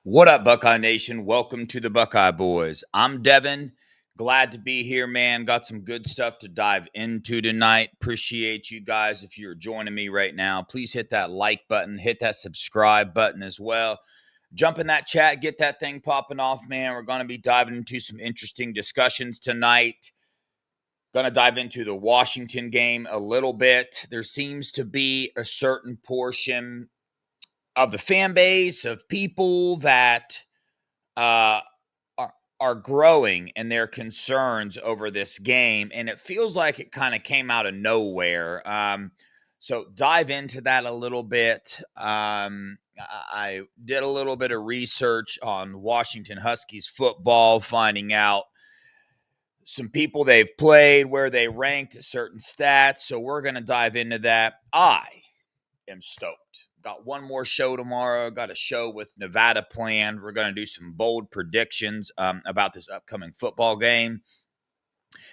What up, Buckeye Nation? Welcome to the Buckeye Boys. I'm Devin. Glad to be here, man. Got some good stuff to dive into tonight. Appreciate you guys. If you're joining me right now, please hit that like button, hit that subscribe button as well. Jump in that chat, get that thing popping off, man. We're going to be diving into some interesting discussions tonight. Going to dive into the Washington game a little bit. There seems to be a certain portion of the fan base of people that uh, are growing in their concerns over this game, and it feels like it kind of came out of nowhere. So dive into that a little bit. I did a little bit of research on Washington Huskies football, finding out some people they've played, where they ranked, certain stats. So we're going to dive into that. I am stoked. Got one more show tomorrow. Got a show with Nevada planned. We're going to do some bold predictions about this upcoming football game.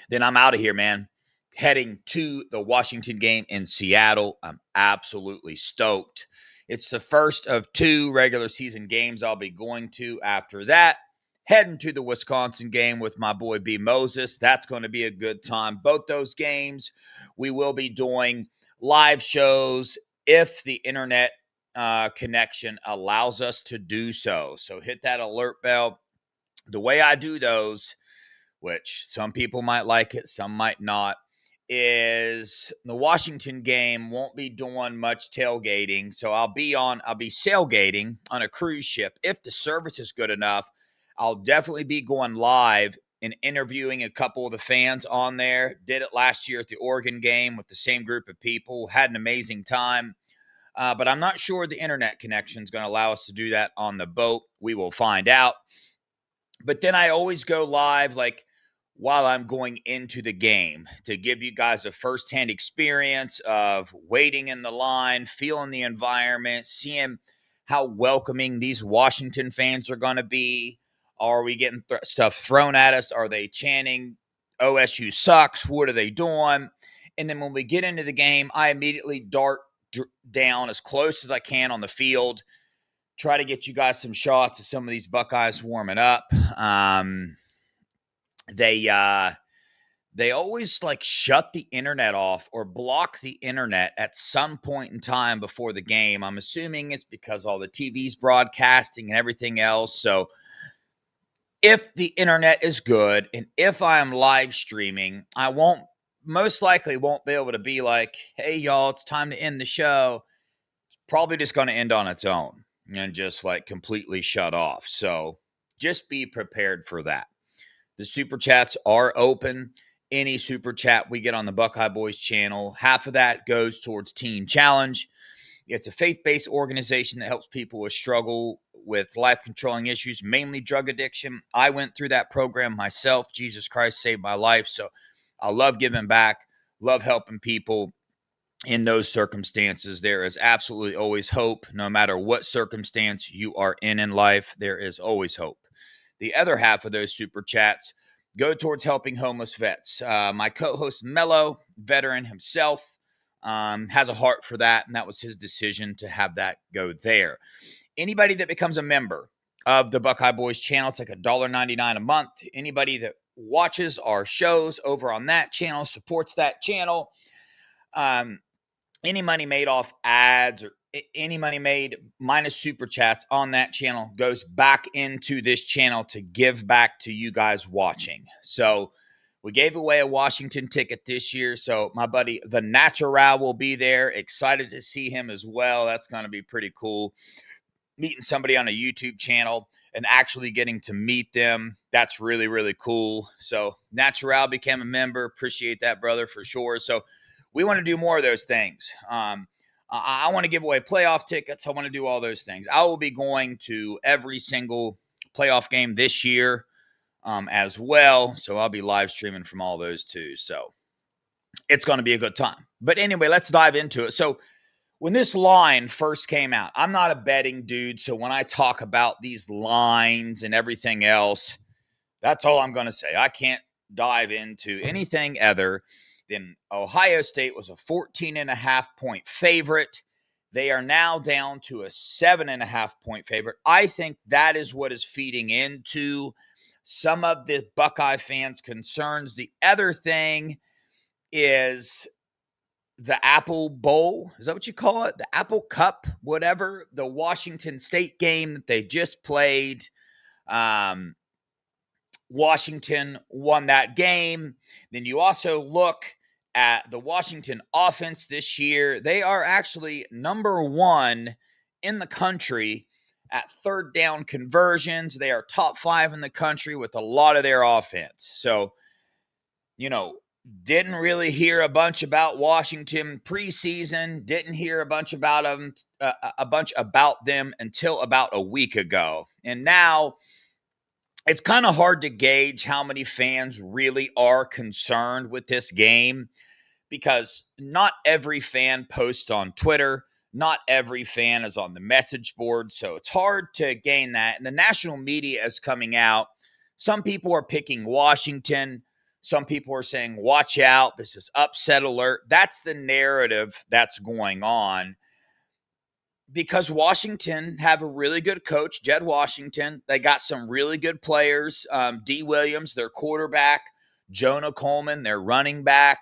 Then I'm out of here, man. Heading to the Washington game in Seattle. I'm absolutely stoked. It's the first of two regular season games I'll be going to after that. Heading to the Wisconsin game with my boy B. Moses. That's going to be a good time. Both those games, we will be doing live shows if the internet connection allows us to do so. So hit that alert bell. The way I do those, which some people might like it, some might not, is the Washington game won't be doing much tailgating. So I'll be sailgating on a cruise ship. If the service is good enough, I'll definitely be going live and interviewing a couple of the fans on there. Did it last year at the Oregon game with the same group of people. Had an amazing time. But I'm not sure the internet connection is going to allow us to do that on the boat. We will find out. But then I always go live while I'm going into the game to give you guys a firsthand experience of waiting in the line, feeling the environment, seeing how welcoming these Washington fans are going to be. Are we getting stuff thrown at us? Are they chanting OSU sucks? What are they doing? And then when we get into the game, I immediately dart down as close as I can on the field, try to get you guys some shots of some of these Buckeyes warming up. They always shut the internet off or block the internet at some point in time before the game. I'm assuming it's because all the TV's broadcasting and everything else. So if the internet is good and if I'm live streaming, I most likely won't be able to be like, hey y'all, it's time to end the show. It's probably just going to end on its own and just completely shut off. So just be prepared for that. The super chats are open. Any super chat we get on the Buckeye Boys channel, half of that goes towards Teen Challenge. It's a faith-based organization that helps people who struggle with life-controlling issues, mainly drug addiction. I went through that program myself. Jesus Christ saved my life. So I love giving back, love helping people in those circumstances. There is absolutely always hope. No matter what circumstance you are in life, there is always hope. The other half of those super chats go towards helping homeless vets. My co-host Mello, veteran himself, has a heart for that, and that was his decision to have that go there. Anybody that becomes a member of the Buckeye Boys channel, it's like $1.99 a month. Anybody that watches our shows over on that channel, supports that channel, any money made off ads or any money made minus super chats on that channel goes back into this channel to give back to you guys watching. So we gave away a Washington ticket this year. So my buddy, The Natural, will be there. Excited to see him as well. That's going to be pretty cool. Meeting somebody on a YouTube channel and actually getting to meet them. That's really, really cool. So Natural became a member. Appreciate that, brother, for sure. So we want to do more of those things. I want to give away playoff tickets. I want to do all those things. I will be going to every single playoff game this year as well. So I'll be live streaming from all those too. So it's going to be a good time. But anyway, let's dive into it. So when this line first came out, I'm not a betting dude. So when I talk about these lines and everything else, that's all I'm going to say. I can't dive into anything other than Ohio State was a 14.5 point favorite. They are now down to a 7.5-point favorite. I think that is what is feeding into some of the Buckeye fans' concerns. The other thing is the Apple Bowl. Is that what you call it? The Apple Cup, whatever. The Washington State game that they just played. Washington won that game. Then you also look at the Washington offense this year. They are actually number one in the country at third down conversions. They are top 5 in the country with a lot of their offense. So, didn't really hear a bunch about Washington preseason. Didn't hear a bunch about them until about a week ago. And now it's kind of hard to gauge how many fans really are concerned with this game because not every fan posts on Twitter. Not every fan is on the message board. So it's hard to gain that. And the national media is coming out. Some people are picking Washington. Some people are saying, watch out. This is upset alert. That's the narrative that's going on. Because Washington have a really good coach, Jed Washington. They got some really good players. D. Williams, their quarterback. Jonah Coleman, their running back.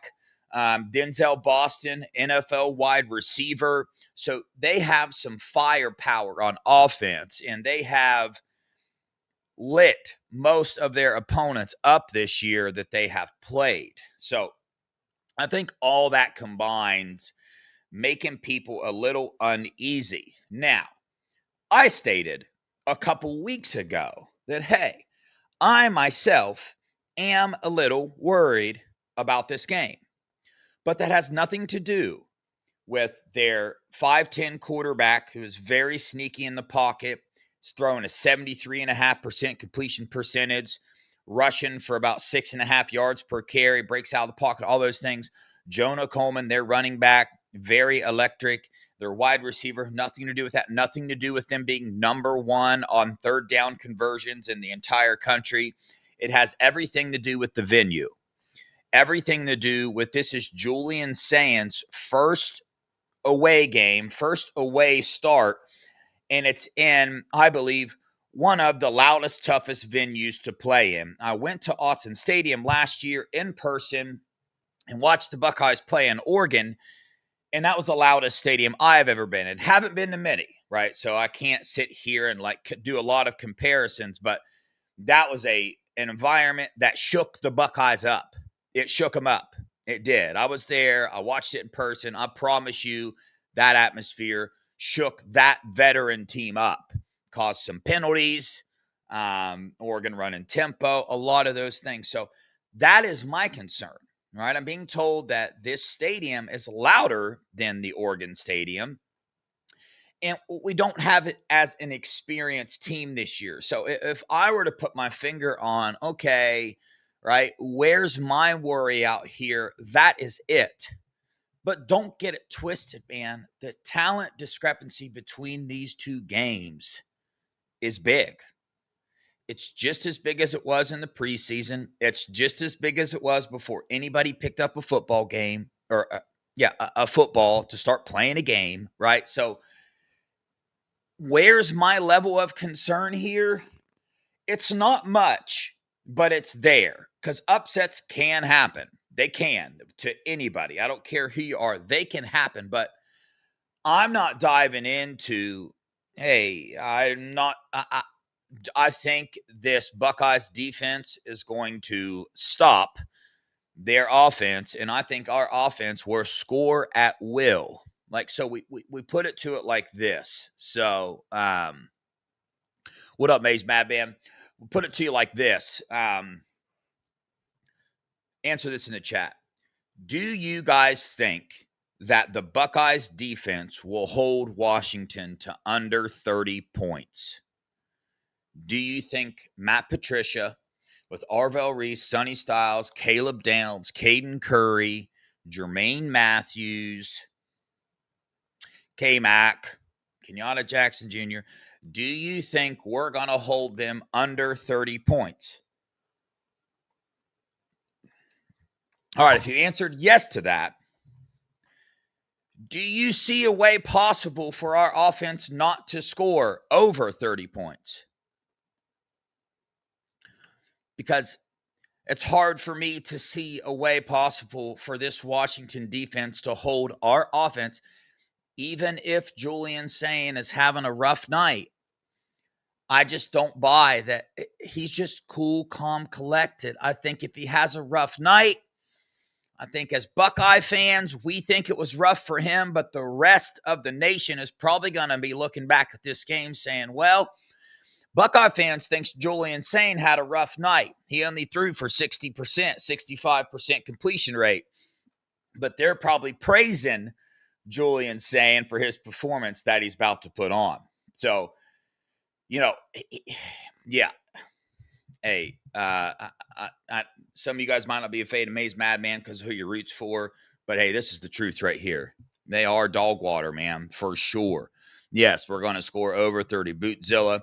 Denzel Boston, NFL wide receiver. So they have some firepower on offense, and they have lit most of their opponents up this year that they have played. So I think all that combines making people a little uneasy. Now, I stated a couple weeks ago that, hey, I myself am a little worried about this game. But that has nothing to do with their 5'10 quarterback who is very sneaky in the pocket. He's throwing a 73.5% completion percentage, rushing for about 6.5 yards per carry, breaks out of the pocket, all those things. Jonah Coleman, their running back, very electric. Their wide receiver, nothing to do with that. Nothing to do with them being number one on third down conversions in the entire country. It has everything to do with the venue. Everything to do with this is Julian Sands' first away game, first away start, and it's in, I believe, one of the loudest, toughest venues to play in. I went to Autzen Stadium last year in person and watched the Buckeyes play in Oregon, and that was the loudest stadium I've ever been in. Haven't been to many, right? So I can't sit here and do a lot of comparisons, but that was an environment that shook the Buckeyes up. It shook them up. It did. I was there. I watched it in person. I promise you that atmosphere shook that veteran team up. Caused some penalties, Oregon running tempo, a lot of those things. So that is my concern, right? I'm being told that this stadium is louder than the Oregon Stadium. And we don't have it as an experienced team this year. So if I were to put my finger on, okay, right, where's my worry out here? That is it. But don't get it twisted, man. The talent discrepancy between these two games is big. It's just as big as it was in the preseason. It's just as big as it was before anybody picked up a football game or, a football to start playing a game, right? So, where's my level of concern here? It's not much, but it's there because upsets can happen. They can to anybody. I don't care who you are. They can happen, but I'm not diving into, hey, I think this Buckeyes defense is going to stop their offense, and I think our offense will score at will. So we put it to it like this. So, what up, Maze Madman? We'll put it to you like this. Answer this in the chat. Do you guys think that the Buckeyes defense will hold Washington to under 30 points? Do you think Matt Patricia with Arvell Reese, Sonny Styles, Caleb Downs, Caden Curry, Jermaine Matthews, K-Mac, Kenyatta Jackson Jr., do you think we're going to hold them under 30 points? All right, if you answered yes to that, Do you see a way possible for our offense not to score over 30 points? Because it's hard for me to see a way possible for this Washington defense to hold our offense, even if Julian Sain is having a rough night. I just don't buy that. He's just cool, calm, collected. I think if he has a rough night, I think as Buckeye fans, we think it was rough for him, but the rest of the nation is probably going to be looking back at this game saying, well, Buckeye fans thinks Julian Sain had a rough night. He only threw for 60%, 65% completion rate. But they're probably praising Julian Sain for his performance that he's about to put on. So, yeah. Hey, some of you guys might not be a fade of Maze Madman because of who your roots for, but hey, this is the truth right here. They are dog water, man, for sure. Yes, we're going to score over 30. Bootzilla.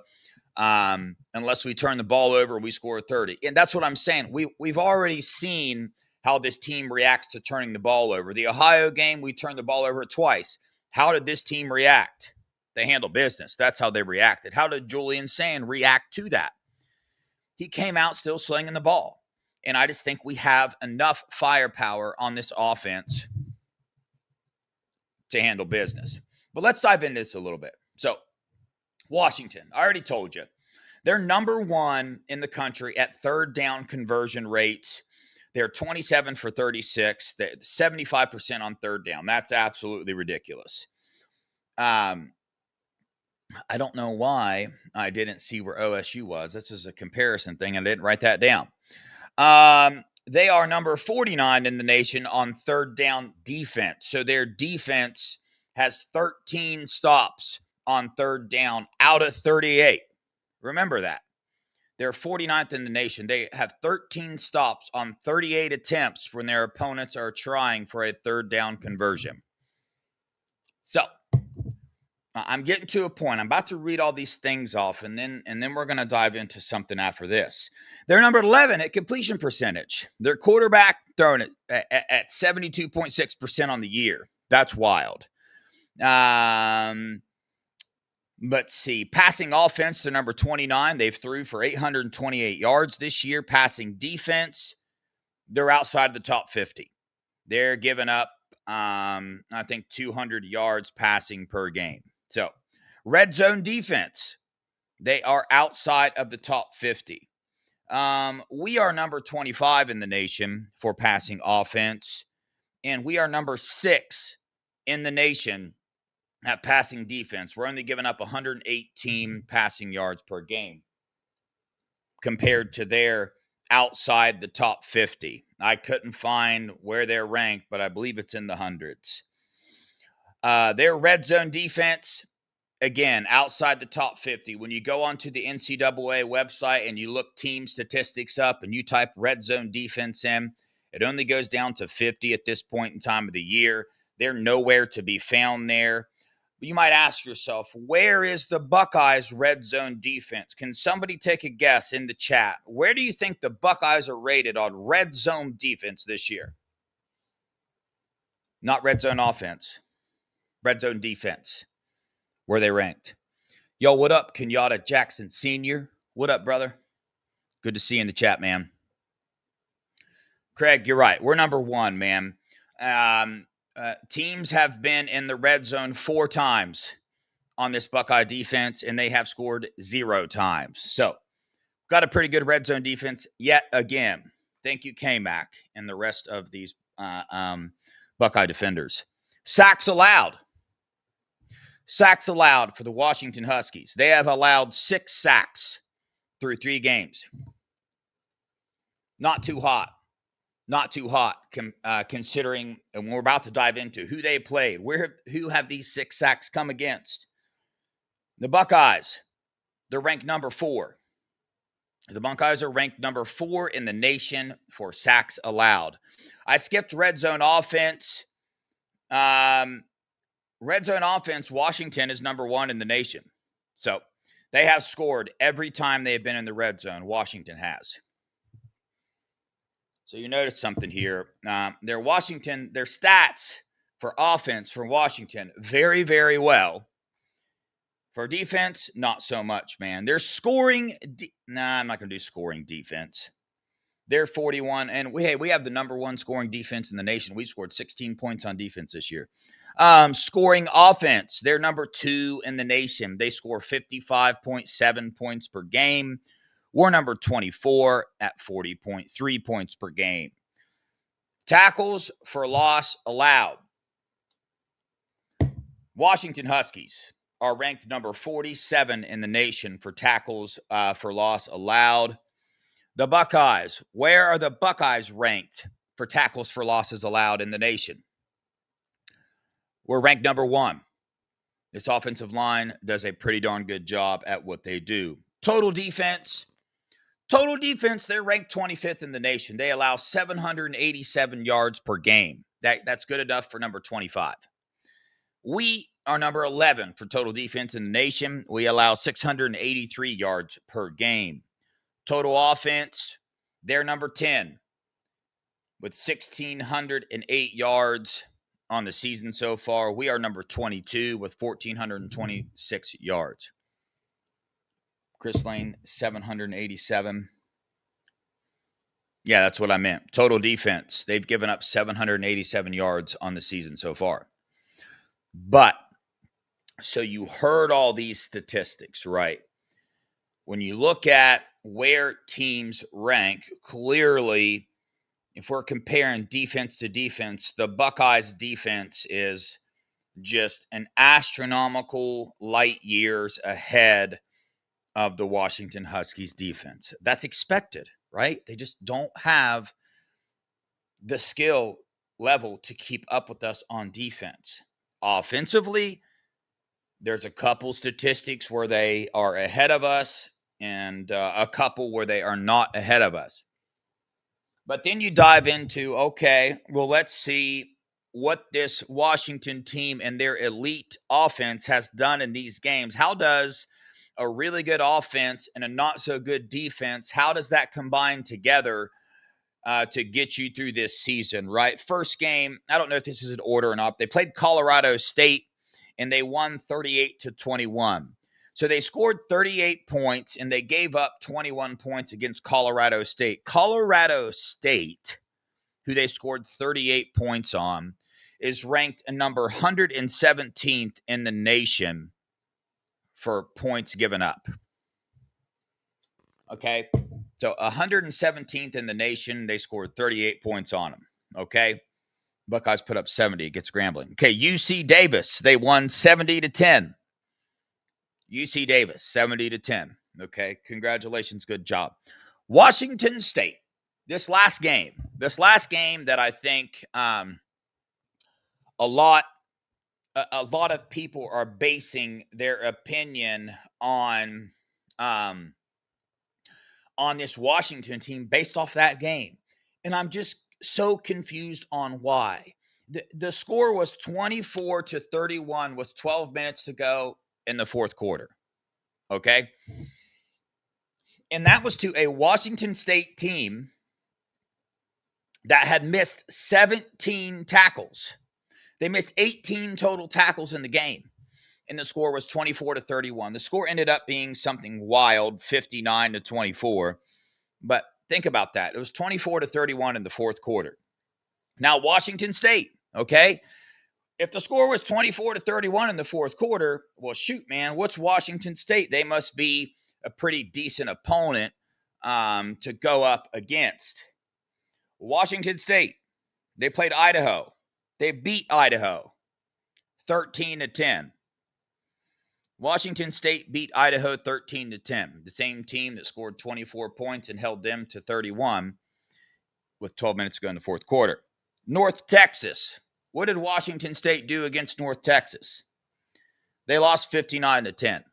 Unless we turn the ball over, we score 30. And that's what I'm saying. We've already seen how this team reacts to turning the ball over. The Ohio game, we turned the ball over twice. How did this team react? They handle business. That's how they reacted. How did Julian Sain react to that? He came out still slinging the ball. And I just think we have enough firepower on this offense to handle business. But let's dive into this a little bit. So, Washington, I already told you, they're number one in the country at third down conversion rates. They're 27 for 36, 75% on third down. That's absolutely ridiculous. I don't know why I didn't see where OSU was. This is a comparison thing. I didn't write that down. They are number 49 in the nation on third down defense. So their defense has 13 stops on third down out of 38. Remember that. They're 49th in the nation. They have 13 stops on 38 attempts when their opponents are trying for a third down conversion. So I'm getting to a point. I'm about to read all these things off, and then we're going to dive into something after this. They're number 11 at completion percentage. Their quarterback throwing it at 72.6% on the year. That's wild. Let's see. Passing offense, they're number 29. They've threw for 828 yards this year. Passing defense, they're outside the top 50. They're giving up, I think, 200 yards passing per game. So, red zone defense, they are outside of the top 50. We are number 25 in the nation for passing offense, and we are number 6 in the nation at passing defense. We're only giving up 118 passing yards per game compared to their outside the top 50. I couldn't find where they're ranked, but I believe it's in the hundreds. Their red zone defense, again, outside the top 50. When you go onto the NCAA website and you look team statistics up and you type red zone defense in, it only goes down to 50 at this point in time of the year. They're nowhere to be found there. You might ask yourself, where is the Buckeyes red zone defense? Can somebody take a guess in the chat? Where do you think the Buckeyes are rated on red zone defense this year? Not red zone offense, red zone defense. Where are they ranked? Yo, what up, Kenyatta Jackson Sr.? What up, brother? Good to see you in the chat, man. Craig, you're right. We're number 1, man. Teams have been in the red zone 4 times on this Buckeye defense, and they have scored 0 times. So, got a pretty good red zone defense yet again. Thank you, K-Mac, and the rest of these Buckeye defenders. Sacks allowed. Sacks allowed for the Washington Huskies. They have allowed 6 sacks through 3 games. Not too hot. Not too hot, considering, and we're about to dive into who they played. Who have these 6 sacks come against? The Buckeyes. They're ranked number 4. The Buckeyes are ranked number 4 in the nation for sacks allowed. I skipped red zone offense. Red zone offense, Washington is number 1 in the nation. So they have scored every time they have been in the red zone. Washington has. So you notice something here. Their stats For offense, for Washington, very, very well. For defense, not so much, man. They're scoring. I'm not going to do scoring defense. They're 41, and we have the number one scoring defense in the nation. We scored 16 points on defense this year. Scoring offense, they're number 2 in the nation. They score 55.7 points per game. We're number 24 at 40.3 points per game. Tackles for loss allowed. Washington Huskies are ranked number 47 in the nation for tackles for loss allowed. The Buckeyes, where are the Buckeyes ranked for tackles for losses allowed in the nation? We're ranked number 1. This offensive line does a pretty darn good job at what they do. Total defense, they're ranked 25th in the nation. They allow 787 yards per game. That's good enough for number 25. We are number 11 for total defense in the nation. We allow 683 yards per game. Total offense, they're number 10 with 1,608 yards on the season so far. We are number 22 with 1,426 yards. Chris Lane, 787. Yeah, that's what I meant. Total defense, they've given up 787 yards on the season so far. But, so you heard all these statistics, right? When you look at where teams rank, clearly, if we're comparing defense to defense, the Buckeyes defense is just an astronomical light years ahead of the Washington Huskies defense. That's expected, right? They just don't have the skill level to keep up with us on defense. Offensively, there's a couple statistics where they are ahead of us and a couple where they are not ahead of us. But then you dive into, okay, well, let's see what this Washington team and their elite offense has done in these games. How does a really good offense and a not so good defense, how does that combine together to get you through this season, right? First game, I don't know if this is in order or not. They played Colorado State and they won 38-21. So they scored 38 points and they gave up 21 points against Colorado State. Colorado State, who they scored 38 points on, is ranked a number 117th in the nation for points given up. Okay, so 117th in the nation. They scored 38 points on them. Okay, Buckeyes put up 70 against Grambling. Okay, UC Davis, they won 70-10. UC Davis, 70-10. Okay, congratulations, good job. Washington State, this last game that I think a lot of people are basing their opinion on this Washington team based off that game. And I'm just so confused on why. The score was 24-31 with 12 minutes to go in the fourth quarter. Okay? And that was to a Washington State team that had missed 17 tackles. They missed 18 total tackles in the game. And the score was 24-31. The score ended up being something wild, 59-24. But think about that. It was 24-31 in the fourth quarter. Now, Washington State, okay? If the score was 24-31 in the fourth quarter, well, shoot, man, what's Washington State? They must be a pretty decent opponent to go up against. Washington State, they played Idaho. They beat Idaho 13-10. Washington State beat Idaho 13-10, the same team that scored 24 points and held them to 31 with 12 minutes to go in the fourth quarter. North Texas. What did Washington State do against North Texas? They lost 59-10.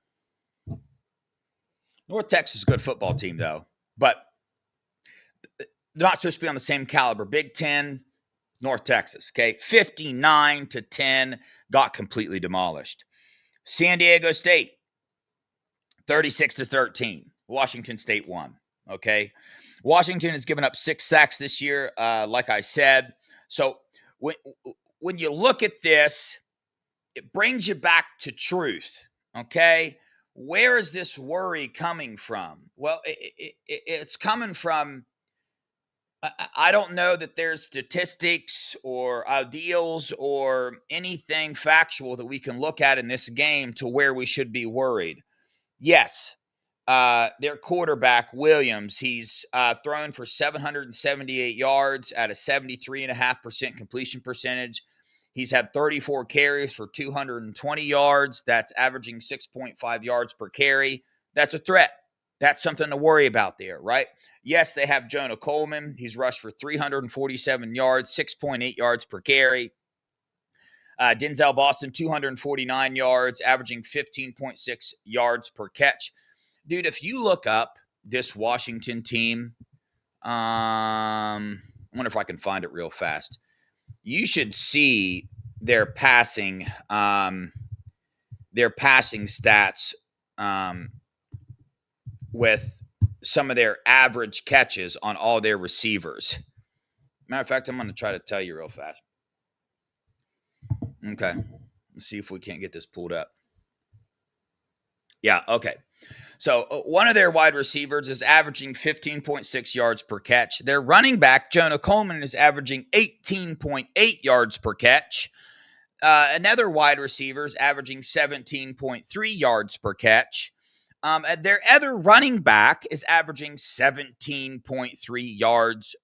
North Texas is a good football team, though, but they're not supposed to be on the same caliber. Big Ten, North Texas, okay? 59-10, got completely demolished. San Diego State, 36-13. Washington State won, okay? Washington has given up 6 sacks this year, like I said. So when you look at this, it brings you back to truth, okay? Where is this worry coming from? Well, it's coming from, I don't know that there's statistics or ideals or anything factual that we can look at in this game to where we should be worried. Yes, their quarterback, Williams, he's thrown for 778 yards at a 73.5% completion percentage. He's had 34 carries for 220 yards. That's averaging 6.5 yards per carry. That's a threat. That's something to worry about there, right? Yes, they have Jonah Coleman. He's rushed for 347 yards, 6.8 yards per carry. Denzel Boston, 249 yards, averaging 15.6 yards per catch. Dude, if you look up this Washington team, I wonder if I can find it real fast. You should see their passing stats with some of their average catches on all their receivers. Matter of fact, I'm going to try to tell you real fast. Okay. Let's see if we can't get this pulled up. Yeah, okay. So one of their wide receivers is averaging 15.6 yards per catch. Their running back, Jonah Coleman, is averaging 18.8 yards per catch. Another wide receiver is averaging 17.3 yards per catch. Their other running back is averaging 17.3 yards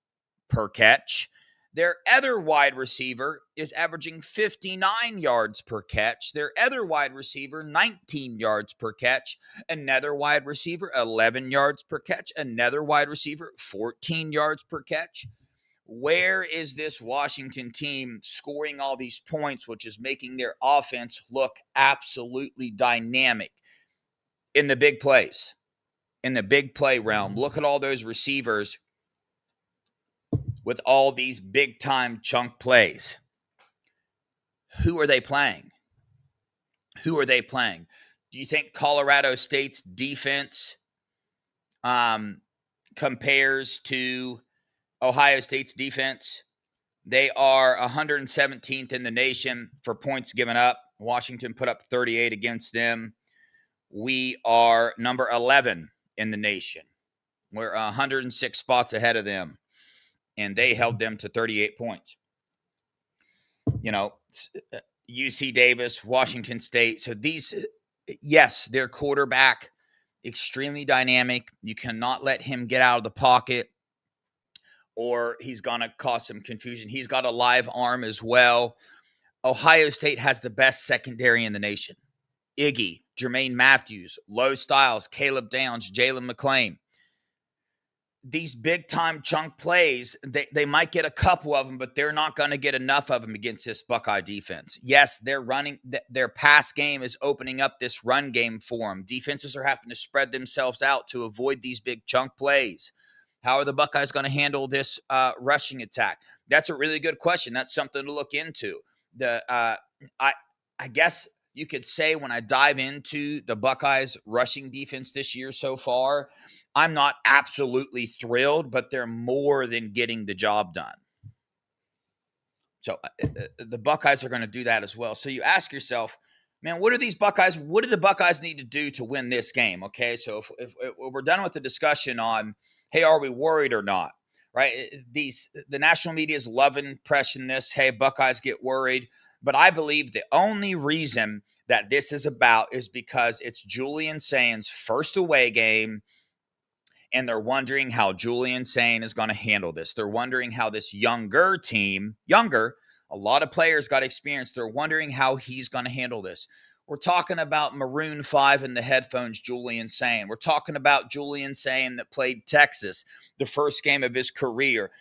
per catch. Their other wide receiver is averaging 59 yards per catch. Their other wide receiver, 19 yards per catch. Another wide receiver, 11 yards per catch. Another wide receiver, 14 yards per catch. Where is this Washington team scoring all these points, which is making their offense look absolutely dynamic in the big plays, in the big play realm? Look at all those receivers with all these big time chunk plays. Who are they playing? Who are they playing? Do you think Colorado State's defense compares to Ohio State's defense? They are 117th in the nation for points given up. Washington put up 38 against them. We are number 11 in the nation. We're 106 spots ahead of them, and they held them to 38 points. UC Davis, Washington State. So these, yes, their quarterback, extremely dynamic. You cannot let him get out of the pocket or he's going to cause some confusion. He's got a live arm as well. Ohio State has the best secondary in the nation. Iggy, Jermaine Matthews, Lowe Styles, Caleb Downs, Jalen McClain. These big-time chunk plays, they might get a couple of them, but they're not going to get enough of them against this Buckeye defense. Yes, their pass game is opening up this run game for them. Defenses are having to spread themselves out to avoid these big chunk plays. How are the Buckeyes going to handle this rushing attack? That's a really good question. That's something to look into. I guess you could say when I dive into the Buckeyes rushing defense this year so far, I'm not absolutely thrilled, but they're more than getting the job done. So the Buckeyes are going to do that as well. So you ask yourself, man, what do the Buckeyes need to do to win this game? Okay, so if we're done with the discussion on, hey, are we worried or not? Right? The national media is loving pressing this, hey, Buckeyes get worried. But I believe the only reason that this is about is because it's Julian Sain's first away game, and they're wondering how Julian Sain is going to handle this. They're wondering how this younger team, a lot of players got experience. They're wondering how he's going to handle this. We're talking about Maroon 5 in the headphones, Julian Sain. We're talking about Julian Sain that played Texas the first game of his career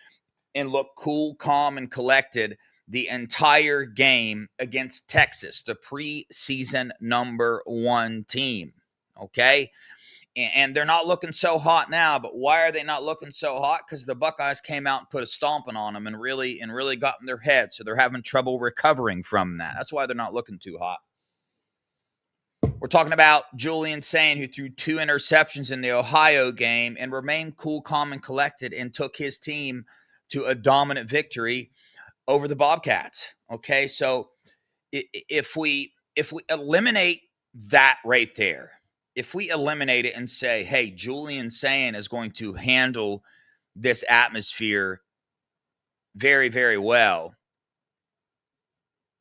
and looked cool, calm, and collected the entire game against Texas, the preseason number 1 team. Okay? And they're not looking so hot now, but why are they not looking so hot? Because the Buckeyes came out and put a stomping on them and really got in their head, so they're having trouble recovering from that. That's why they're not looking too hot. We're talking about Julian Sain, who threw 2 interceptions in the Ohio game and remained cool, calm, and collected and took his team to a dominant victory over the Bobcats. Okay, so if we eliminate that right there, if we eliminate it and say, hey, Julian Sayin is going to handle this atmosphere very, very well.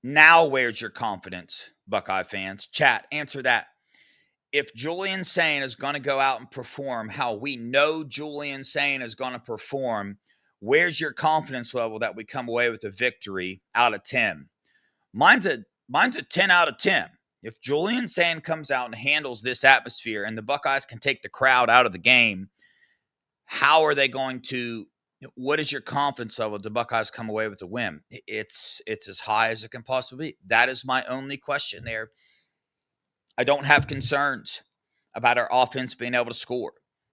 Now, where's your confidence, Buckeye fans? Chat, answer that. If Julian Sayin is going to go out and perform how we know Julian Sayin is going to perform, where's your confidence level that we come away with a victory out of 10? Mine's a 10 out of 10. If Julian Sayin comes out and handles this atmosphere and the Buckeyes can take the crowd out of the game, how are they going to what is your confidence level the Buckeyes come away with a win? It's as high as it can possibly be. That is my only question there. I don't have concerns about our offense being able to score.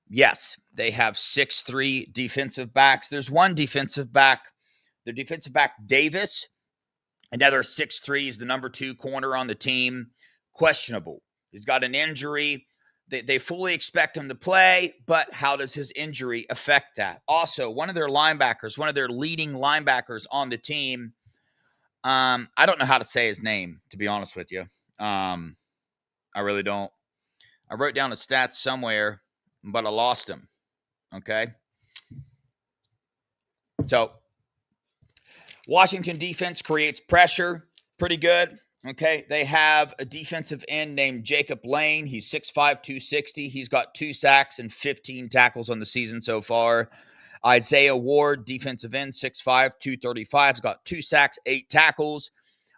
Yes, they have 6'3" defensive backs. There's one defensive back, their defensive back Davis, another 6'3", is the number 2 corner on the team. Questionable. He's got an injury. They fully expect him to play, but how does his injury affect that? Also, one of their linebackers, one of their leading linebackers on the team, I don't know how to say his name, to be honest with you. I really don't. I wrote down the stats somewhere, but I lost him. Okay. So Washington defense creates pressure pretty good. Okay. They have a defensive end named Jacob Lane. He's 6'5", 260. He's got 2 sacks and 15 tackles on the season so far. Isaiah Ward, defensive end, 6'5", 235. He's got 2 sacks, 8 tackles.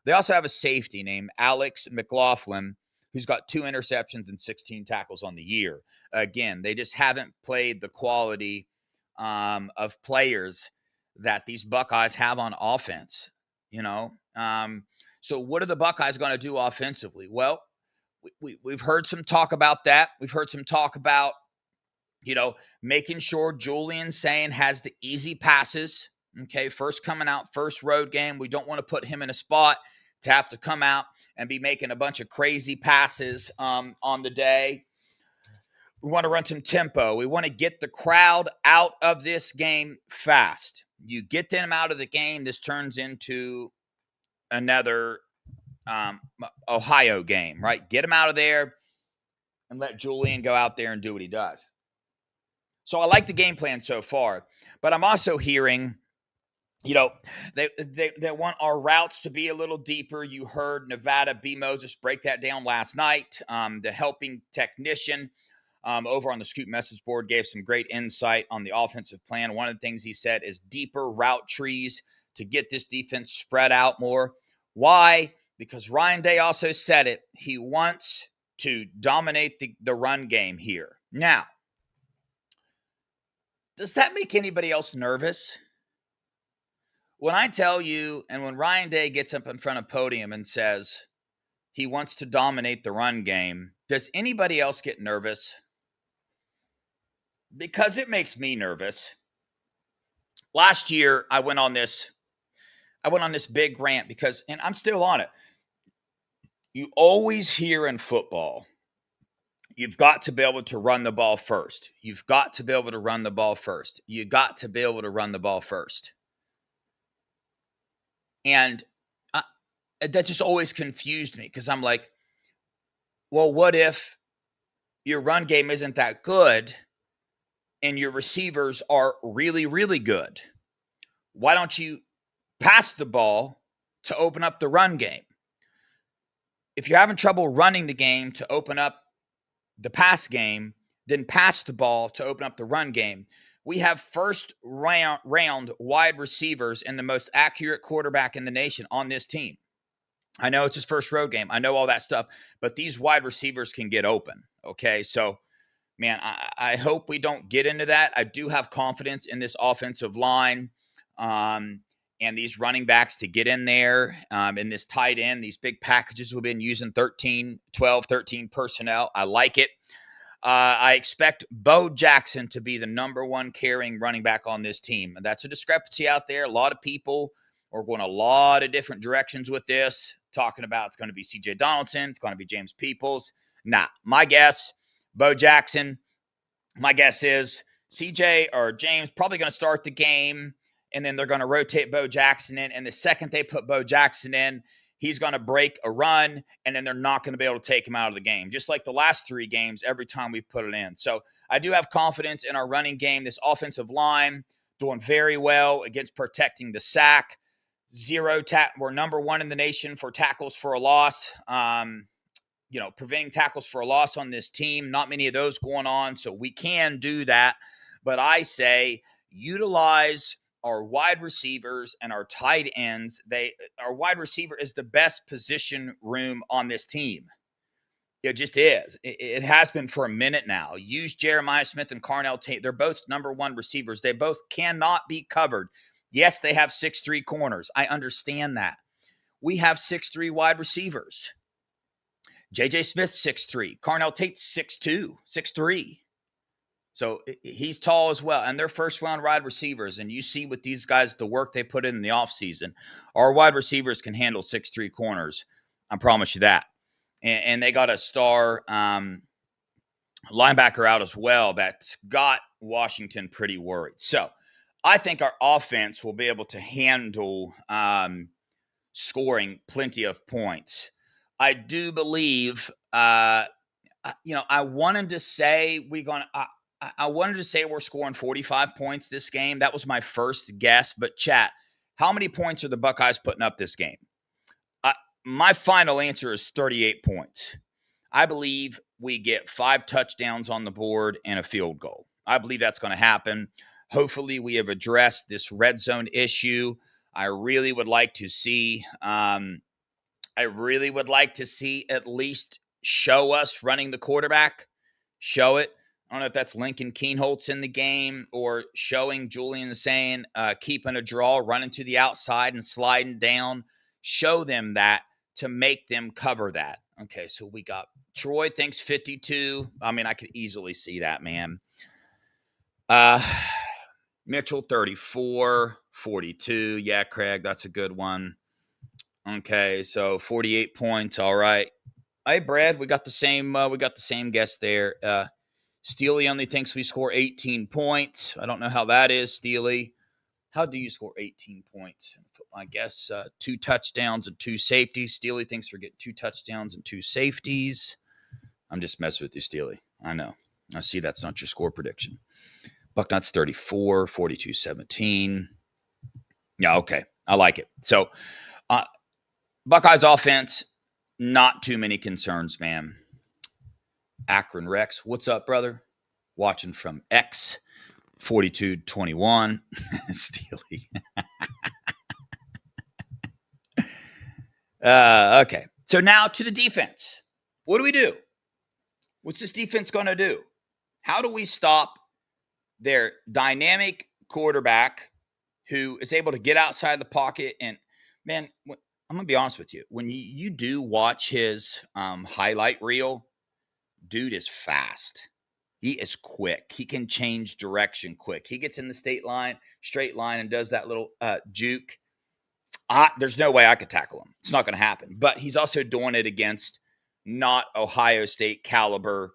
They also have a safety named Alex McLaughlin, who's got 2 interceptions and 16 tackles on the year. Again, they just haven't played the quality of players that these Buckeyes have on offense, you know. So what are the Buckeyes going to do offensively? Well, we've heard some talk about that. We've heard some talk about, making sure Julian Sayin has the easy passes. Okay, first coming out, first road game. We don't want to put him in a spot to have to come out and be making a bunch of crazy passes on the day. We want to run some tempo. We want to get the crowd out of this game fast. You get them out of the game, this turns into another Ohio game, right? Get them out of there and let Julian go out there and do what he does. So I like the game plan so far, but I'm also hearing, they want our routes to be a little deeper. You heard Nevada B. Moses break that down last night. The helping technician over on the Scoop message board gave some great insight on the offensive plan. One of the things he said is deeper route trees to get this defense spread out more. Why? Because Ryan Day also said it. He wants to dominate the run game here. Now, does that make anybody else nervous? When I tell you, and when Ryan Day gets up in front of podium and says he wants to dominate the run game, does anybody else get nervous? Because it makes me nervous. Last year, I went on this big rant because, and I'm still on it. You always hear in football, you've got to be able to run the ball first. You've got to be able to run the ball first. You got to be able to run the ball first. And that just always confused me because I'm like, well, what if your run game isn't that good and your receivers are really, really good? Why don't you pass the ball to open up the run game? If you're having trouble running the game to open up the pass game, then pass the ball to open up the run game. We have first round wide receivers and the most accurate quarterback in the nation on this team. I know it's his first road game. I know all that stuff, but these wide receivers can get open. Okay. So, man, I hope we don't get into that. I do have confidence in this offensive line and these running backs to get in there in this tight end, these big packages we've been using, 12, 13 personnel. I like it. I expect Bo Jackson to be the number 1 carrying running back on this team. And that's a discrepancy out there. A lot of people are going a lot of different directions with this, talking about it's going to be C.J. Donaldson, it's going to be James Peoples. Nah, my guess, Bo Jackson. My guess is CJ or James probably going to start the game, and then they're going to rotate Bo Jackson in. And the second they put Bo Jackson in, he's going to break a run, and then they're not going to be able to take him out of the game, just like the last 3 games every time we've put it in. So I do have confidence in our running game. This offensive line doing very well against protecting the sack. We're number 1 in the nation for tackles for a loss. Preventing tackles for a loss on this team. Not many of those going on, so we can do that. But I say utilize our wide receivers and our tight ends. Our wide receiver is the best position room on this team. It just is. It has been for a minute now. Use Jeremiah Smith and Carnell Tate. They're both number 1 receivers. They both cannot be covered. Yes, they have 6'3" corners. I understand that. We have 6'3" wide receivers. J.J. Smith's 6'3". Carnell Tate's 6'2", 6'3". So he's tall as well. And they're first-round wide receivers. And you see with these guys, the work they put in the offseason. Our wide receivers can handle 6'3" corners. I promise you that. And they got a star linebacker out as well that's got Washington pretty worried. So I think our offense will be able to handle scoring plenty of points. I do believe, I wanted to say I wanted to say we're scoring 45 points this game. That was my first guess. But chat, how many points are the Buckeyes putting up this game? My final answer is 38 points. I believe we get 5 touchdowns on the board and a field goal. I believe that's going to happen. Hopefully we have addressed this red zone issue. I really would like to see at least show us running the quarterback. Show it. I don't know if that's Lincoln Keenholtz in the game or showing Julian saying keeping a draw, running to the outside and sliding down. Show them that to make them cover that. Okay, so we got Troy thinks 52. I mean, I could easily see that, man. Mitchell 34, 42. Yeah, Craig, that's a good one. Okay, so 48 points. All right. Hey, Brad, we got the same guess there. Steely only thinks we score 18 points. I don't know how that is, Steely. How do you score 18 points? I guess 2 touchdowns and 2 safeties. Steely thinks we're getting 2 touchdowns and 2 safeties. I'm just messing with you, Steely. I know. I see that's not your score prediction. Bucknuts 34, 42, 17. Yeah, okay. I like it. So, Buckeyes offense, not too many concerns, man. Akron Rex, what's up, brother? Watching from X, 42-21. Steely. Okay. So now to the defense. What do we do? What's this defense going to do? How do we stop their dynamic quarterback who is able to get outside the pocket? And, man, I'm going to be honest with you. When you do watch his highlight reel, dude is fast. He is quick. He can change direction quick. He gets in the straight line, and does that little juke. There's no way I could tackle him. It's not going to happen. But he's also doing it against not Ohio State caliber,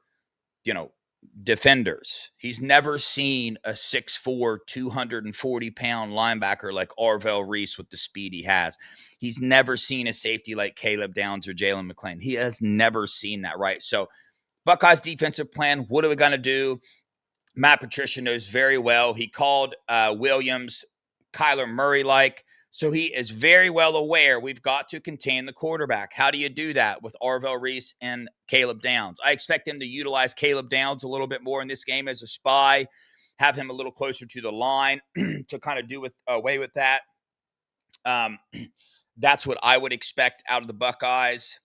defenders. He's never seen a 6'4", 240-pound linebacker like Arvell Reese with the speed he has. He's never seen a safety like Caleb Downs or Jalen McClain. He has never seen that, right? So Buckeyes defensive plan, what are we going to do? Matt Patricia knows very well. He called Williams Kyler Murray-like. So he is very well aware we've got to contain the quarterback. How do you do that with Arvell Reese and Caleb Downs? I expect them to utilize Caleb Downs a little bit more in this game as a spy, have him a little closer to the line to kind of do away with that. That's what I would expect out of the Buckeyes.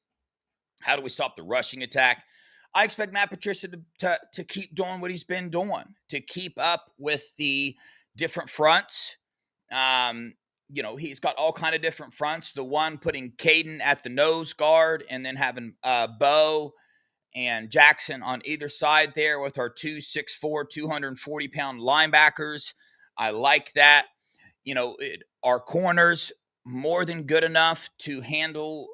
How do we stop the rushing attack? I expect Matt Patricia to keep doing what he's been doing, to keep up with the different fronts. He's got all kind of different fronts. The one putting Caden at the nose guard and then having Bo and Jackson on either side there with our 2 6'4", 240-pound linebackers. I like that. Our corners more than good enough to handle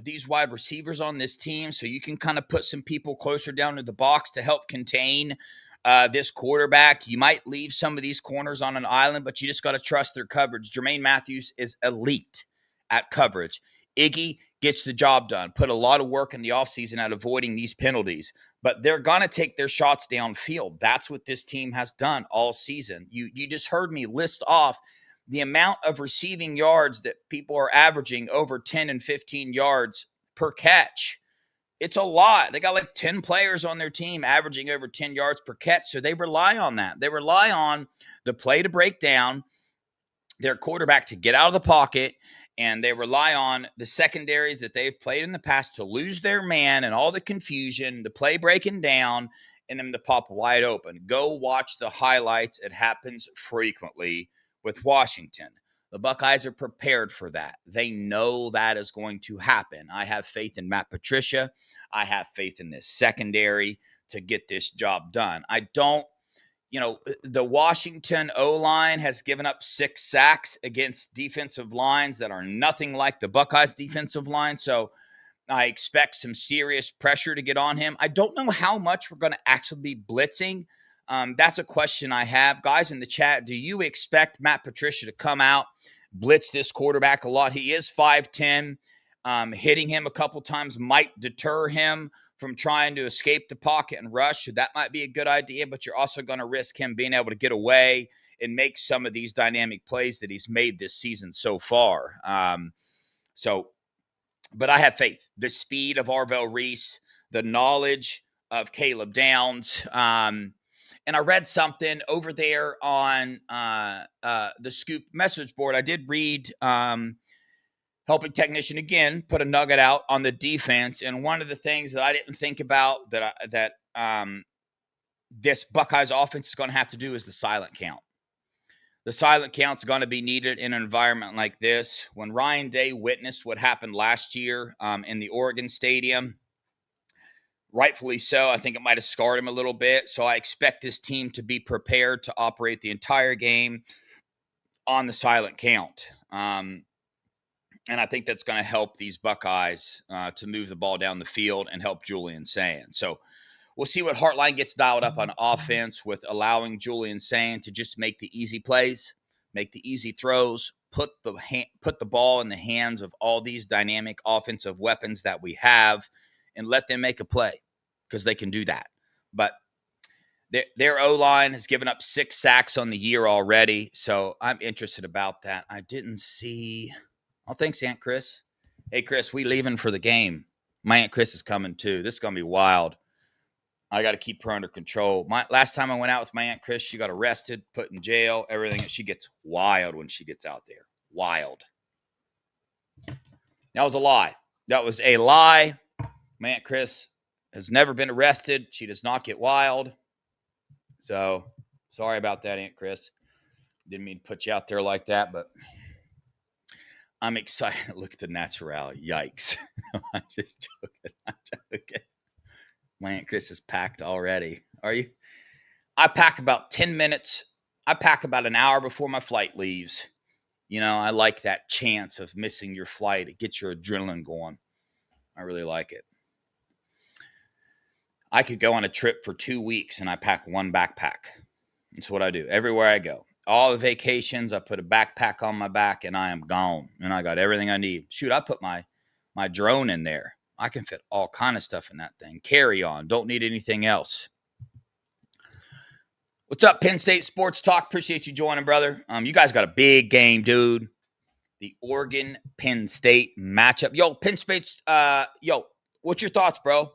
these wide receivers on this team. So you can kind of put some people closer down to the box to help contain This quarterback, you might leave some of these corners on an island, but you just got to trust their coverage. Jermaine Matthews is elite at coverage. Iggy gets the job done. Put a lot of work in the offseason at avoiding these penalties, but they're going to take their shots downfield. That's what this team has done all season. You just heard me list off the amount of receiving yards that people are averaging over 10 and 15 yards per catch. It's a lot. They got like 10 players on their team averaging over 10 yards per catch. So they rely on that. They rely on the play to break down, their quarterback to get out of the pocket, and they rely on the secondaries that they've played in the past to lose their man and all the confusion, the play breaking down, and them to pop wide open. Go watch the highlights. It happens frequently with Washington. The Buckeyes are prepared for that. They know that is going to happen. I have faith in Matt Patricia. I have faith in this secondary to get this job done. I don't, the Washington O-line has given up 6 sacks against defensive lines that are nothing like the Buckeyes defensive line. So I expect some serious pressure to get on him. I don't know how much we're going to actually be blitzing. That's a question I have. Guys in the chat, do you expect Matt Patricia to come out, blitz this quarterback a lot? He is 5'10". Hitting him a couple times might deter him from trying to escape the pocket and rush. So that might be a good idea, but you're also going to risk him being able to get away and make some of these dynamic plays that he's made this season so far. But I have faith. The speed of Arvell Reese, the knowledge of Caleb Downs. And I read something over there on the Scoop message board. I did read helping technician again put a nugget out on the defense. And one of the things that I didn't think about that this Buckeyes offense is going to have to do is the silent count. The silent count's going to be needed in an environment like this. When Ryan Day witnessed what happened last year in the Oregon Stadium, rightfully so, I think it might have scarred him a little bit. So I expect this team to be prepared to operate the entire game on the silent count. And I think that's going to help these Buckeyes to move the ball down the field and help Julian Sand. So we'll see what Hartline gets dialed up on offense with allowing Julian Sand to just make the easy plays, make the easy throws, put the ball in the hands of all these dynamic offensive weapons that we have, and let them make a play because they can do that. But their O-line has given up 6 sacks on the year already, so I'm interested about that. I didn't see – oh, thanks, Aunt Chris. Hey, Chris, we leaving for the game. My Aunt Chris is coming too. This is going to be wild. I got to keep her under control. Last time I went out with my Aunt Chris, she got arrested, put in jail, everything. She gets wild when she gets out there. Wild. That was a lie. That was a lie. My Aunt Chris has never been arrested. She does not get wild. So, sorry about that, Aunt Chris. Didn't mean to put you out there like that, but I'm excited. Look at the natural. Yikes. I'm just joking. I'm joking. My Aunt Chris is packed already. Are you? I pack about 10 minutes. I pack about an hour before my flight leaves. I like that chance of missing your flight. It gets your adrenaline going. I really like it. I could go on a trip for 2 weeks and I pack one backpack. That's what I do everywhere I go. All the vacations, I put a backpack on my back and I am gone. And I got everything I need. Shoot, I put my drone in there. I can fit all kind of stuff in that thing. Carry on. Don't need anything else. What's up, Penn State Sports Talk? Appreciate you joining, brother. You guys got a big game, dude. The Oregon-Penn State matchup. Yo, Penn State's, what's your thoughts, bro?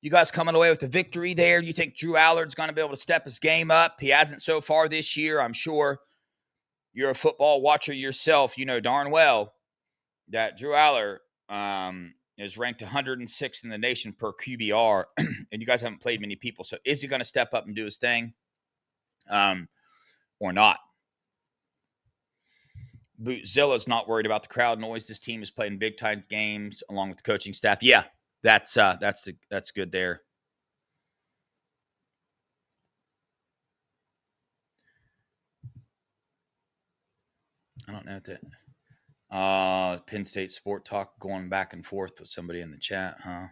You guys coming away with the victory there? You think Drew Allard's going to be able to step his game up? He hasn't so far this year. I'm sure you're a football watcher yourself. You know darn well that Drew Allard is ranked 106th in the nation per QBR, and you guys haven't played many people. So is he going to step up and do his thing or not? Zilla's not worried about the crowd noise. This team is playing big-time games along with the coaching staff. Yeah, that's good there. I don't know that. Penn State Sport Talk going back and forth with somebody in the chat, huh?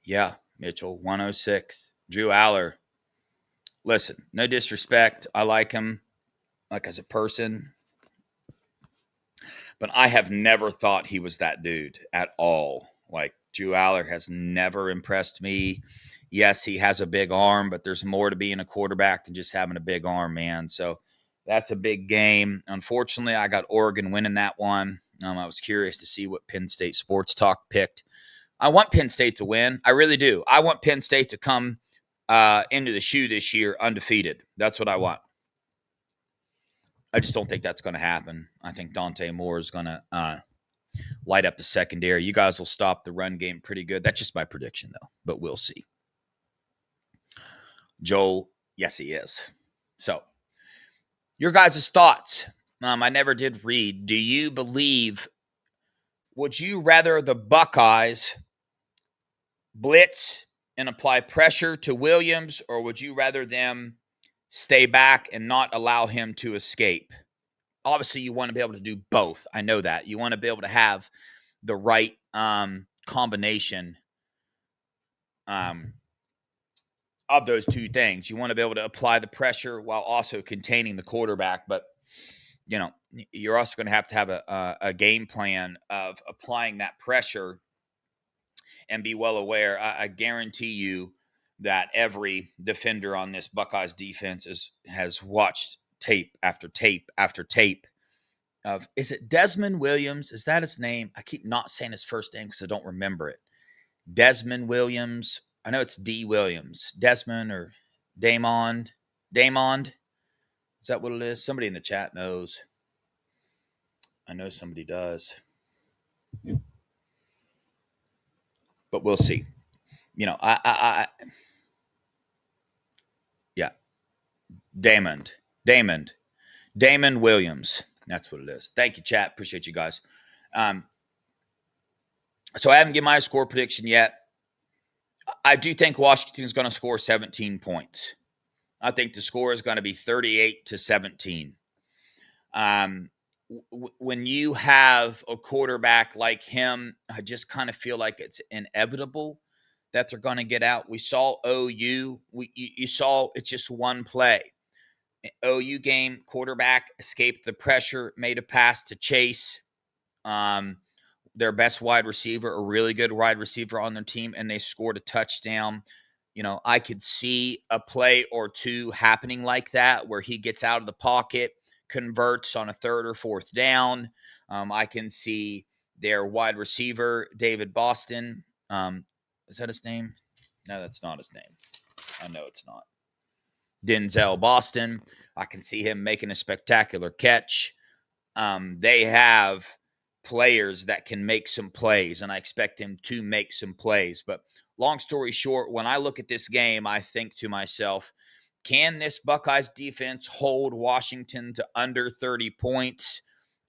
Yeah, Mitchell, 106. Drew Allard. listen, no disrespect. I like him, like as a person, but I have never thought he was that dude at all. Like Drew Aller has never impressed me. Yes, he has a big arm, but there's more to being a quarterback than just having a big arm, man. So that's a big game. Unfortunately, I got Oregon winning that one. I was curious to see what Penn State Sports Talk picked. I want Penn State to win. I really do. I want Penn State to come into the shoe this year undefeated. That's what I want. I just don't think that's going to happen. I think Dante Moore is going to light up the secondary. You guys will stop the run game pretty good. That's just my prediction, though, but we'll see. Joel, yes, he is. So, your guys' thoughts. I never did read. Do you believe, would you rather the Buckeyes blitz and apply pressure to Williams, or would you rather them stay back and not allow him to escape? Obviously, you want to be able to do both. I know that. You want to be able to have the right combination of those two things. You want to be able to apply the pressure while also containing the quarterback, but you know, you're also going to have a game plan of applying that pressure and be well aware. I guarantee you that every defender on this Buckeyes defense has watched tape after tape after tape of, is it Desmond Williams? Is that his name? I keep not saying his first name because I don't remember it. Desmond Williams. I know it's D. Williams. Desmond or Damond. Damond. Is that what it is? Somebody in the chat knows. I know somebody does. But we'll see. You know, yeah. Damon Williams. That's what it is. Thank you, chat. Appreciate you guys. So I haven't given my score prediction yet. I do think Washington's going to score 17 points. I think the score is going to be 38-17. When you have a quarterback like him, I just kind of feel like it's inevitable that they're going to get out. We saw OU. You saw it's just one play. OU game, quarterback escaped the pressure, made a pass to Chase, their best wide receiver, a really good wide receiver on their team, and they scored a touchdown. You know, I could see a play or two happening like that where he gets out of the pocket, converts on a third or fourth down. I can see their wide receiver, David Boston. Is that his name? No, that's not his name. I know it's not. Denzel Boston. I can see him making a spectacular catch. They have players that can make some plays, and I expect him to make some plays. But long story short, when I look at this game, I think to myself, can this Buckeyes defense hold Washington to under 30 points?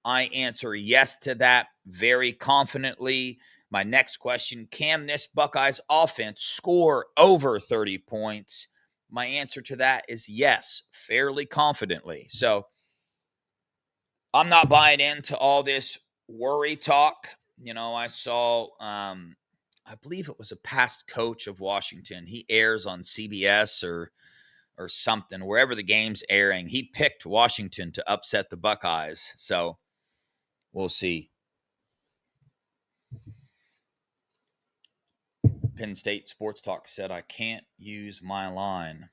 I answer yes to that very confidently. My next question, can this Buckeyes offense score over 30 points? My answer to that is yes, fairly confidently. So I'm not buying into all this worry talk. You know, I saw, I believe it was a past coach of Washington. He airs on CBS or something, wherever the game's airing. He picked Washington to upset the Buckeyes. So we'll see. Penn State Sports Talk said, I can't use my line.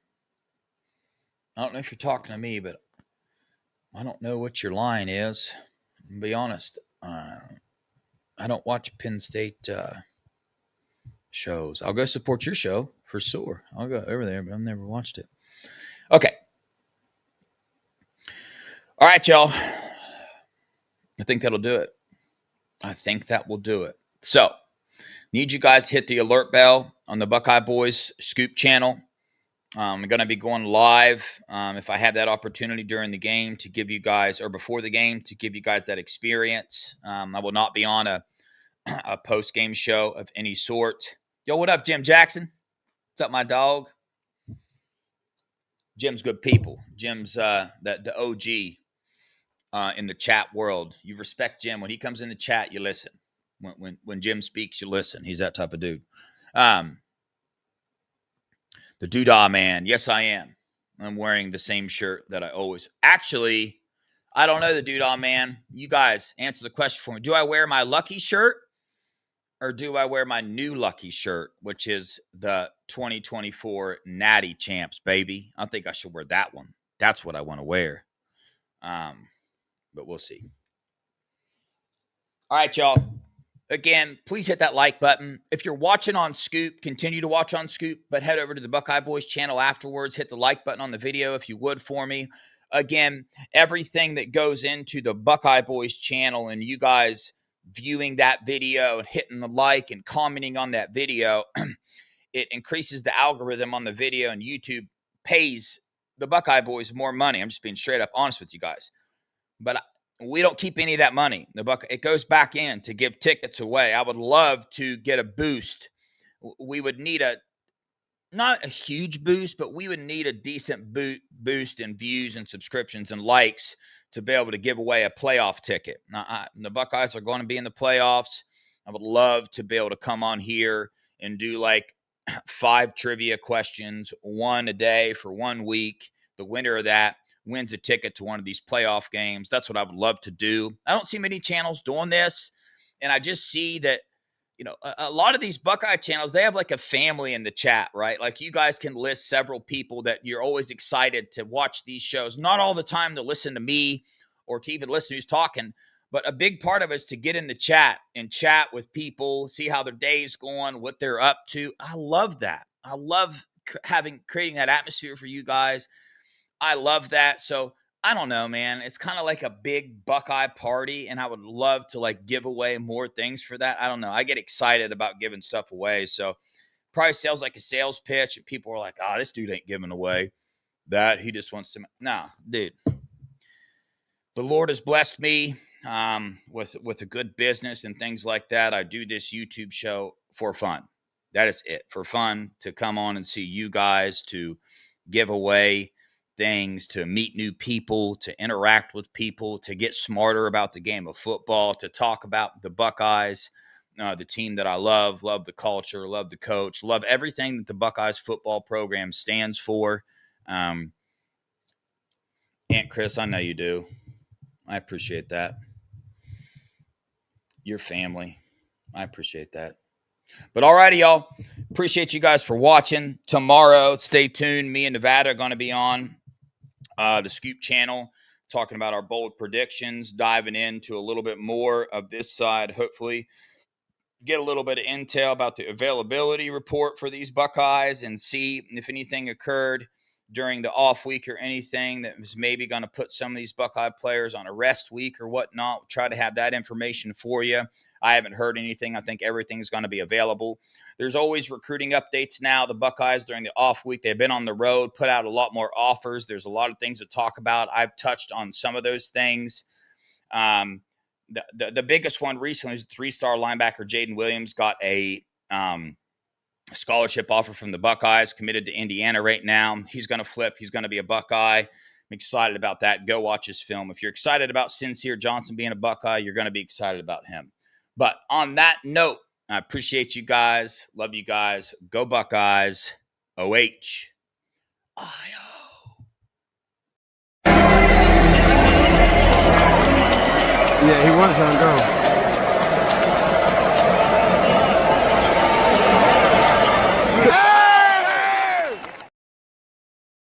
I don't know if you're talking to me, but I don't know what your line is. To be honest, I don't watch Penn State shows. I'll go support your show for sure. I'll go over there, but I've never watched it. Okay. All right, y'all. I think that'll do it. I think that will do it. So, need you guys to hit the alert bell on the Buckeye Boys Scoop channel. I'm going to be going live if I have that opportunity during the game to give you guys, or before the game, to give you guys that experience. I will not be on a post-game show of any sort. Yo, what up, Jim Jackson? What's up, my dog? Jim's good people. Jim's the OG in the chat world. You respect Jim. When he comes in the chat, you listen. When Jim speaks, you listen. He's that type of dude. The Doodah Man. Yes, I am. I'm wearing the same shirt that I always. Actually, I don't know the dude on, man. You guys answer the question for me. Do I wear my lucky shirt or do I wear my new lucky shirt, which is the 2024 Natty Champs, baby? I think I should wear that one. That's what I want to wear. But we'll see. All right, y'all. Again, please hit that like button. If you're watching on Scoop, continue to watch on Scoop, but head over to the Buckeye Boys channel afterwards. Hit the like button on the video if you would for me. Again, everything that goes into the Buckeye Boys channel and you guys viewing that video and hitting the like and commenting on that video, it increases the algorithm on the video, and YouTube pays the Buckeye Boys more money. I'm just being straight up honest with you guys. But we don't keep any of that money. It goes back in to give tickets away. I would love to get a boost. We would need not a huge boost, but we would need a decent boost in views and subscriptions and likes to be able to give away a playoff ticket. Now, the Buckeyes are going to be in the playoffs. I would love to be able to come on here and do like 5 trivia questions, 1 a day for 1 week. The winner of that wins a ticket to one of these playoff games. That's what I would love to do. I don't see many channels doing this, and I just see that, you know, a lot of these Buckeye channels, they have like a family in the chat, right? Like you guys can list several people that you're always excited to watch these shows. Not all the time to listen to me or to even listen who's talking, but a big part of it is to get in the chat and chat with people, see how their day's going, what they're up to. I love that. I love creating that atmosphere for you guys. I love that. So I don't know, man. It's kind of like a big Buckeye party, and I would love to like give away more things for that. I don't know. I get excited about giving stuff away. So probably sounds like a sales pitch, and people are like, "Oh, this dude ain't giving away that. He just wants to." Nah, dude. The Lord has blessed me with a good business and things like that. I do this YouTube show for fun. That is it, for fun, to come on and see you guys, to give away things, to meet new people, to interact with people, to get smarter about the game of football, to talk about the Buckeyes, the team that I love the culture, love the coach, love everything that the Buckeyes football program stands for. Aunt Chris, I know you do. I appreciate that. Your family. I appreciate that. But all righty, y'all. Appreciate you guys for watching. Tomorrow, stay tuned. Me and Nevada are going to be on the Scoop channel, talking about our bold predictions, diving into a little bit more of this side, hopefully get a little bit of intel about the availability report for these Buckeyes and see if anything occurred during the off week or anything that was maybe going to put some of these Buckeye players on a rest week or whatnot. We'll try to have that information for you. I haven't heard anything. I think everything's going to be available. There's always recruiting updates now. The Buckeyes during the off week, they've been on the road, put out a lot more offers. There's a lot of things to talk about. I've touched on some of those things. The biggest one recently is 3-star linebacker Jaden Williams got a scholarship offer from the Buckeyes, committed to Indiana right now. He's going to flip. He's going to be a Buckeye. I'm excited about that. Go watch his film. If you're excited about Sincere Johnson being a Buckeye, you're going to be excited about him. But on that note, I appreciate you guys. Love you guys. Go Buckeyes. OH. Yeah, he was on go.